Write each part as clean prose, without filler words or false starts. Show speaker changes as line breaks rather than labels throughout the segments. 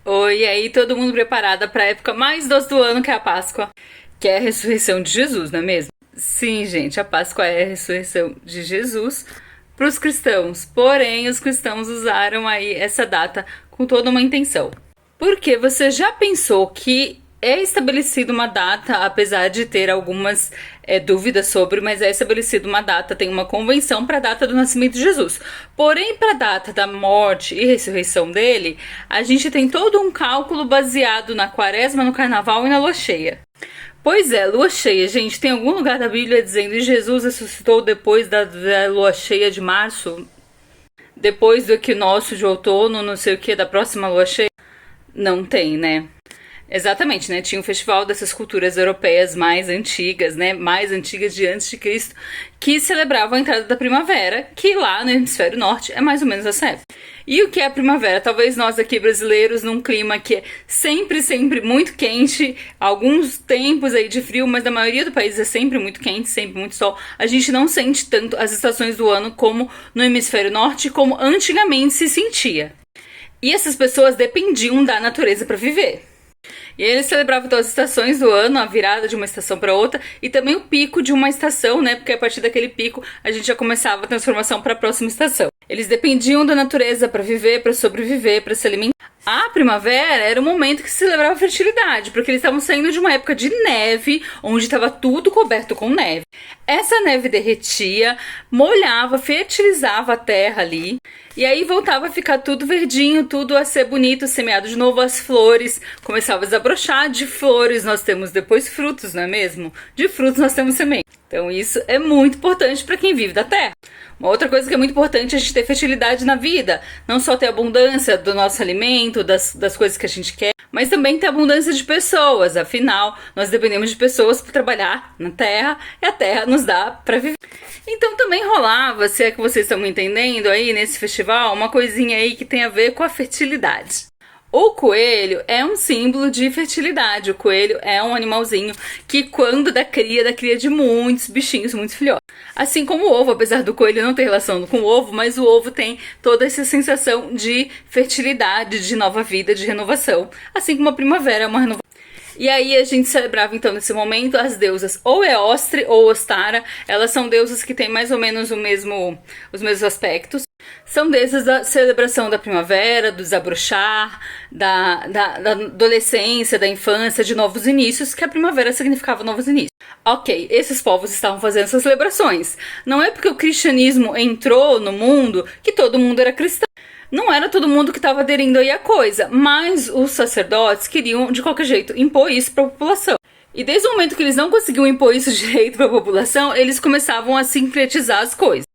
Oi, e aí todo mundo preparado para a época mais doce do ano, que é a Páscoa, que é a ressurreição de Jesus, não é mesmo? Sim, gente, a Páscoa é a ressurreição de Jesus para os cristãos. Porém, os cristãos usaram aí essa data com toda uma intenção. Porque você já pensou que é estabelecida uma data, apesar de ter algumas dúvidas sobre, mas é estabelecida uma data, tem uma convenção para a data do nascimento de Jesus. Porém, para a data da morte e ressurreição dele, a gente tem todo um cálculo baseado na quaresma, no carnaval e na lua cheia. Pois é, lua cheia, gente, tem algum lugar da Bíblia dizendo que Jesus ressuscitou depois da lua cheia de março? Depois do equinócio de outono, não sei o que, da próxima lua cheia? Não tem, né? Exatamente, né? Tinha um festival dessas culturas europeias mais antigas, né? Mais antigas de antes de Cristo, que celebravam a entrada da primavera, que lá no hemisfério norte é mais ou menos essa época. E o que é a primavera? Talvez nós aqui brasileiros, num clima que é sempre muito quente, alguns tempos aí de frio, mas na maioria do país é sempre muito quente, sempre muito sol. A gente não sente tanto as estações do ano como no hemisfério norte, como antigamente se sentia. E essas pessoas dependiam da natureza para viver. E aí eles celebravam todas as estações do ano, a virada de uma estação para outra, e também o pico de uma estação, né? Porque a partir daquele pico a gente já começava a transformação para a próxima estação. Eles dependiam da natureza para viver, para sobreviver, para se alimentar. A primavera era o momento que se celebrava a fertilidade, porque eles estavam saindo de uma época de neve, onde estava tudo coberto com neve. Essa neve derretia, molhava, fertilizava a terra ali, e aí voltava a ficar tudo verdinho, tudo a ser bonito, semeado de novo, as flores começavam a desabrochar. De flores nós temos depois frutos, não é mesmo? De frutos nós temos semente. Então isso é muito importante para quem vive da terra. Uma outra coisa que é muito importante é a gente ter fertilidade na vida. Não só ter abundância do nosso alimento, das coisas que a gente quer, mas também ter abundância de pessoas. Afinal, nós dependemos de pessoas para trabalhar na terra e a terra nos dá para viver. Então também rolava, se é que vocês estão me entendendo aí nesse festival, uma coisinha aí que tem a ver com a fertilidade. O coelho é um símbolo de fertilidade. O coelho é um animalzinho que, quando dá cria de muitos bichinhos, muitos filhotes. Assim como o ovo, apesar do coelho não ter relação com o ovo, mas o ovo tem toda essa sensação de fertilidade, de nova vida, de renovação. Assim como a primavera é uma renovação. E aí a gente celebrava então nesse momento as deusas ou Eostre ou Ostara. Elas são deusas que têm mais ou menos os mesmos aspectos. São deusas da celebração da primavera, do desabrochar, da adolescência, da infância, de novos inícios, que a primavera significava novos inícios. Ok, esses povos estavam fazendo essas celebrações. Não é porque o cristianismo entrou no mundo que todo mundo era cristão. Não era todo mundo que estava aderindo aí à coisa, mas os sacerdotes queriam, de qualquer jeito, impor isso para a população. E desde o momento que eles não conseguiam impor isso direito para a população, eles começavam a sincretizar as coisas.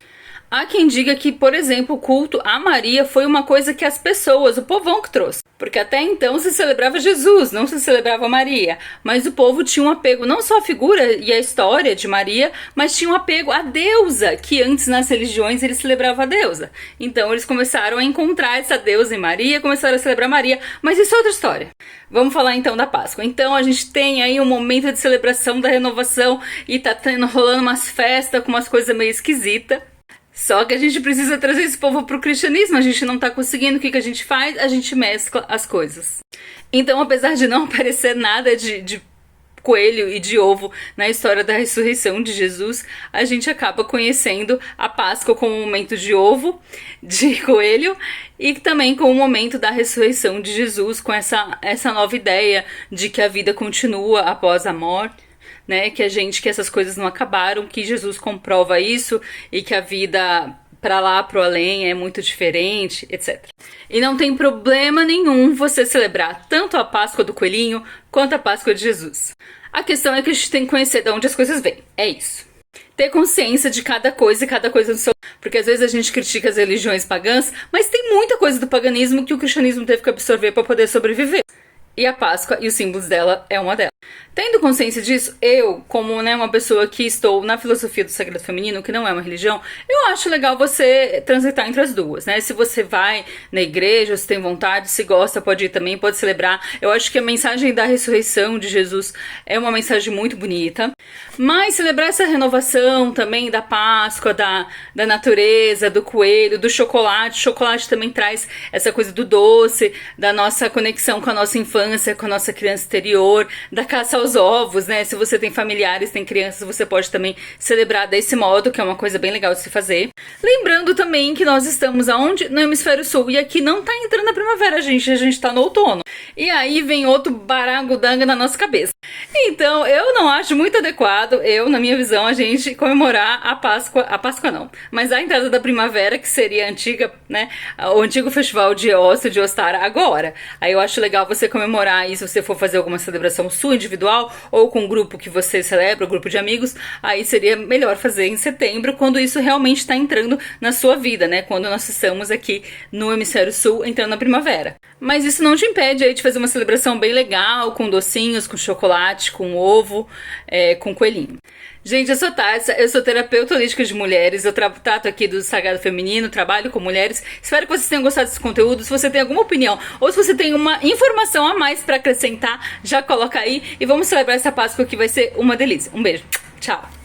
Há quem diga que, por exemplo, o culto a Maria foi uma coisa que as pessoas, o povão que trouxe. Porque até então se celebrava Jesus, não se celebrava Maria. Mas o povo tinha um apego não só à figura e à história de Maria, mas tinha um apego à deusa, que antes nas religiões eles celebravam a deusa. Então eles começaram a encontrar essa deusa em Maria, começaram a celebrar Maria, mas isso é outra história. Vamos falar então da Páscoa. Então a gente tem aí um momento de celebração da renovação e tá rolando umas festas com umas coisas meio esquisitas. Só que a gente precisa trazer esse povo pro cristianismo, a gente não tá conseguindo, o que a gente faz? A gente mescla as coisas. Então, apesar de não aparecer nada de coelho e de ovo na história da ressurreição de Jesus, a gente acaba conhecendo a Páscoa como um momento de ovo, de coelho, e também com o momento da ressurreição de Jesus, com essa nova ideia de que a vida continua após a morte. Né, que essas coisas não acabaram, que Jesus comprova isso e que a vida para lá, pro além é muito diferente, etc. E não tem problema nenhum você celebrar tanto a Páscoa do Coelhinho quanto a Páscoa de Jesus. A questão é que a gente tem que conhecer de onde as coisas vêm. É isso. Ter consciência de cada coisa e cada coisa do seu... Porque às vezes a gente critica as religiões pagãs, mas tem muita coisa do paganismo que o cristianismo teve que absorver para poder sobreviver. E a Páscoa e os símbolos dela é uma delas. Tendo consciência disso, eu, como né, uma pessoa que estou na filosofia do Sagrado Feminino, que não é uma religião, eu acho legal você transitar entre as duas, né? Se você vai na igreja, se tem vontade, se gosta, pode ir também, pode celebrar. Eu acho que a mensagem da ressurreição de Jesus é uma mensagem muito bonita. Mas celebrar essa renovação também da Páscoa, da natureza, do coelho, do chocolate. O chocolate também traz essa coisa do doce, da nossa conexão com a nossa infância, com a nossa criança interior, da caça aos ovos, né? Se você tem familiares, tem crianças, você pode também celebrar desse modo, que é uma coisa bem legal de se fazer. Lembrando também que nós estamos aonde? No hemisfério sul. E aqui não tá entrando a primavera, a gente tá no outono. E aí vem outro barangudanga na nossa cabeça. Então, eu não acho muito adequado, na minha visão, a gente comemorar a Páscoa não, mas a entrada da primavera, que seria a antiga, né, o antigo festival de Ócio de Ostara agora. Aí eu acho legal você comemorar isso, se você for fazer alguma celebração sua individual, ou com um grupo que você celebra, um grupo de amigos, aí seria melhor fazer em setembro, quando isso realmente está entrando na sua vida, né, quando nós estamos aqui no hemisfério sul, entrando na primavera. Mas isso não te impede aí de fazer uma celebração bem legal, com docinhos, com chocolate, com ovo, com coelhinho. Gente, eu sou Tássia, eu sou terapeuta holística de mulheres, eu trato aqui do Sagrado Feminino, trabalho com mulheres. Espero que vocês tenham gostado desse conteúdo. Se você tem alguma opinião ou se você tem uma informação a mais pra acrescentar, já coloca aí e vamos celebrar essa Páscoa que vai ser uma delícia. Um beijo, tchau!